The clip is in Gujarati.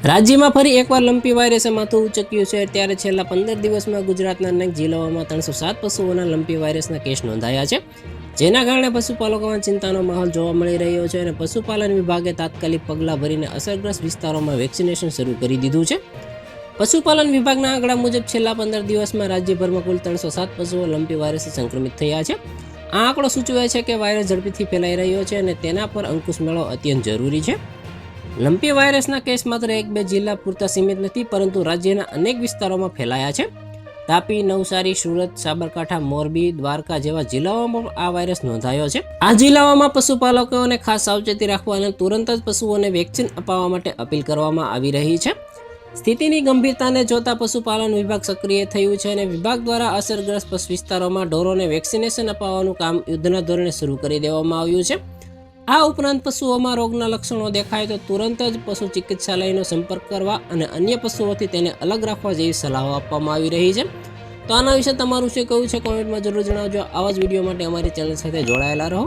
રાજ્યમાં ફરી એકવાર લંપી વાયરસે માથું ઉચક્યું છે ત્યારે છેલ્લા 15 દિવસમાં ગુજરાતના અનેક જિલ્લાઓમાં 307 પશુઓના લંપી વાયરસના કેસ નોંધાયા છે, જેના કારણે પશુપાલકોમાં ચિંતાનો માહોલ જોવા મળી રહ્યો છે અને પશુપાલન વિભાગે તાત્કાલિક પગલાં ભરીને અસરગ્રસ્ત વિસ્તારોમાં વેક્સિનેશન શરૂ કરી દીધું છે. પશુપાલન વિભાગના આંકડા મુજબ છેલ્લા 15 દિવસમાં રાજ્યભરમાં કુલ 307 પશુઓ લંપી વાયરસથી સંક્રમિત થયા છે. આ આંકડો સૂચવે છે કે વાયરસ ઝડપથી ફેલાઈ રહ્યો છે અને તેના પર અંકુશ મેળવવો અત્યંત જરૂરી છે. લંપી વાયરસના કેસ માત્ર 1-2 જિલ્લા પૂરતા સીમિત નથી, પરંતુ રાજ્યના અનેક વિસ્તારોમાં ફેલાયા છે. તાપી, નવસારી, સુરત, સાબરકાંઠા, મોરબી, દ્વારકા જેવા જિલ્લાઓમાં આ વાયરસ નોંધાયો છે. આ જિલ્લાઓમાં પશુપાલકોને ખાસ સાવચેતી રાખવા અને તુરંત જ પશુઓને વેક્સિન અપાવવા માટે અપીલ કરવામાં આવી રહી છે. સ્થિતિની ગંભીરતાને જોતા પશુપાલન વિભાગ સક્રિય થયું છે અને વિભાગ દ્વારા અસરગ્રસ્ત વિસ્તારોમાં ઢોરોને વેક્સિનેશન અપાવવાનું કામ યુદ્ધના ધોરણે શરૂ કરી દેવામાં આવ્યું છે. આ ઉપરાંત પશુઓમાં રોગના લક્ષણો દેખાય તો તુરંત જ પશુ ચિકિત્સાલયનો સંપર્ક કરવા અને અન્ય પશુઓથી તેને અલગ રાખવા જેવી સલાહો આપવામાં આવી રહી છે. તો આના વિશે તમારું શું કહેવું છે, કોમેન્ટમાં જરૂર જણાવજો. આવા જ વિડીયો માટે અમારી ચેનલ સાથે જોડાયેલા રહો.